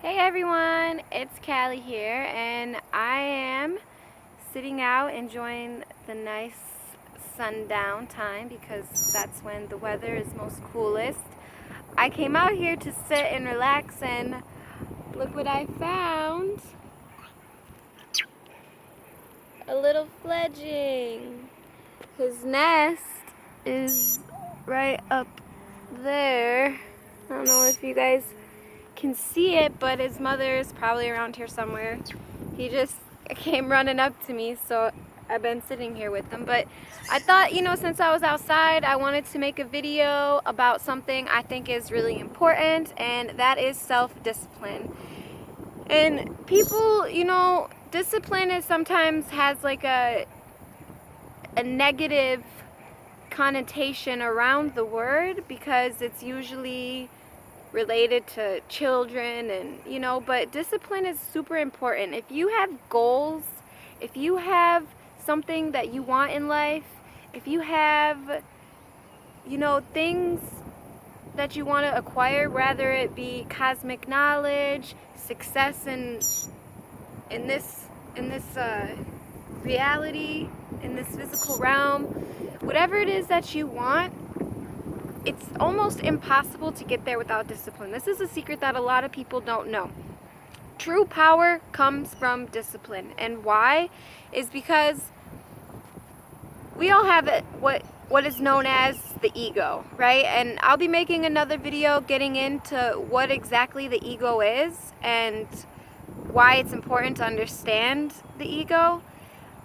Hey everyone, it's Callie here, and I am sitting out enjoying the nice sundown time because that's when the weather is most coolest. I came out here to sit and relax, and look what I found. A little fledgling. His nest is right up there. I don't know if you guys can see it, but his mother is probably around here somewhere. He just came running up to me, so I've been sitting here with him. But I thought, since I was outside, I wanted to make a video about something I think is really important, and that is self-discipline. And people, discipline is sometimes has like a negative connotation around the word because it's usually related to children, and but discipline is super important. If you have goals, if you have something that you want in life, if you have things that you want to acquire, whether it be cosmic knowledge, success in this reality, in this physical realm, whatever it is that you want, it's almost impossible to get there without discipline. This is a secret that a lot of people don't know. True power comes from discipline. And why? Is because we all have what is known as the ego, right? And I'll be making another video getting into what exactly the ego is and why it's important to understand the ego.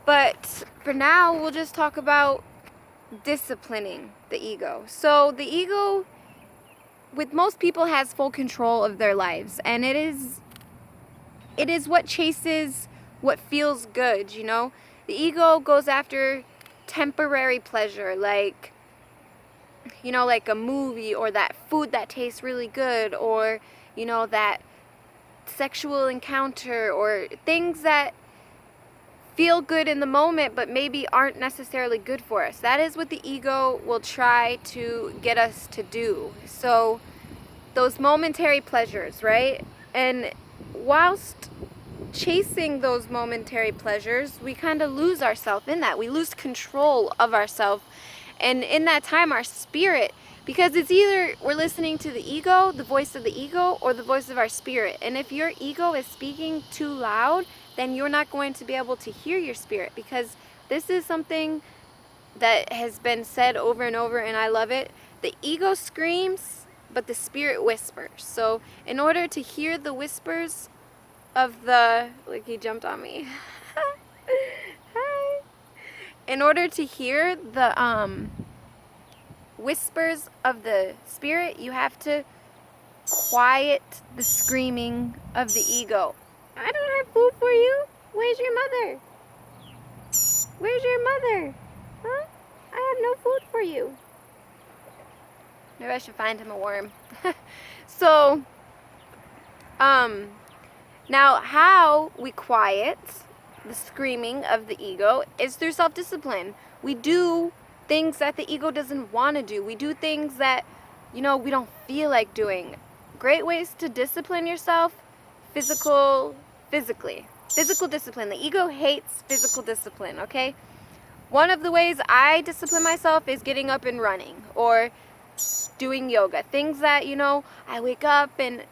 But for now, we'll just talk about disciplining the ego. So the ego, with most people, has full control of their lives, and it is what chases what feels good. The ego goes after temporary pleasure, like like a movie, or that food that tastes really good, or that sexual encounter, or things that feel good in the moment but maybe aren't necessarily good for us. That is what the ego will try to get us to do. So those momentary pleasures, right? And whilst chasing those momentary pleasures, we kind of lose ourselves in that. We lose control of ourselves, and in that time our spirit, because it's either we're listening to the ego, the voice of the ego, or the voice of our spirit. And if your ego is speaking too loud, then you're not going to be able to hear your spirit, because this is something that has been said over and over, and I love it. The ego screams, but the spirit whispers. So in order to hear the whispers of the, like, he jumped on me. Hi. In order to hear the whispers of the spirit, you have to quiet the screaming of the ego. I don't have food for you. Where's your mother? Where's your mother? Huh? I have no food for you. Maybe I should find him a worm. So, now how we quiet the screaming of the ego is through self-discipline. We do things that the ego doesn't want to do. We do things that, we don't feel like doing. Great ways to discipline yourself: physically. Physical discipline. The ego hates physical discipline, okay? One of the ways I discipline myself is getting up and running, or doing yoga. Things that, I wake up and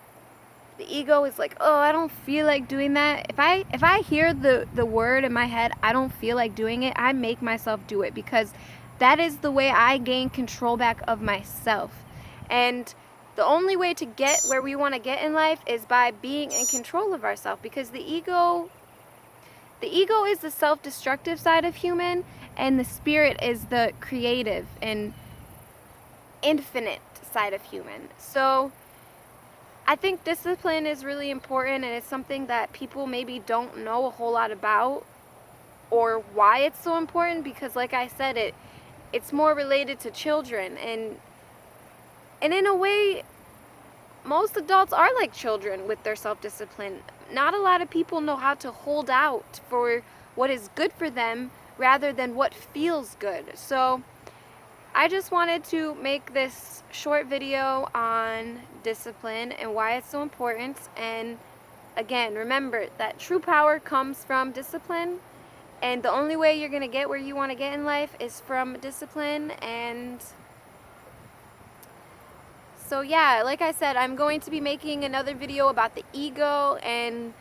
the ego is like, oh, I don't feel like doing that. If I hear the word in my head, I don't feel like doing it, I make myself do it, because that is the way I gain control back of myself. And the only way to get where we want to get in life is by being in control of ourselves, because the ego is the self-destructive side of human, and the spirit is the creative and infinite side of human. So I think discipline is really important, and it's something that people maybe don't know a whole lot about, or why it's so important, because like I said, it's more related to children, and in a way most adults are like children with their self-discipline. Not a lot of people know how to hold out for what is good for them rather than what feels good. So I just wanted to make this short video on discipline and why it's so important, and again, remember that true power comes from discipline, and the only way you're going to get where you want to get in life is from discipline. And so yeah, like I said, I'm going to be making another video about the ego, and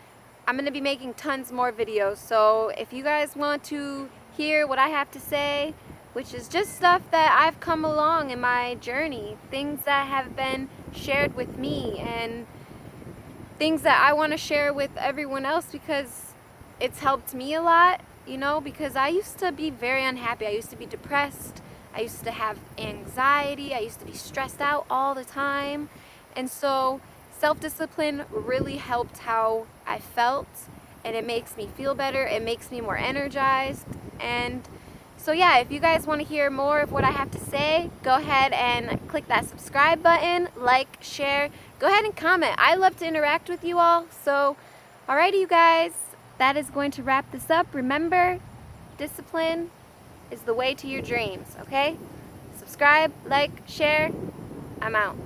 I'm going to be making tons more videos. So if you guys want to hear what I have to say, which is just stuff that I've come along in my journey, things that have been shared with me, and things that I want to share with everyone else because it's helped me a lot, you know, because I used to be very unhappy. I used to be depressed. I used to have anxiety. I used to be stressed out all the time. And so self-discipline really helped how I felt, and it makes me feel better. It makes me more energized. And so yeah, if you guys want to hear more of what I have to say, go ahead and click that subscribe button, like, share, go ahead and comment. I love to interact with you all. So alrighty, you guys, that is going to wrap this up. Remember, discipline is the way to your dreams, okay? Subscribe, like, share. I'm out.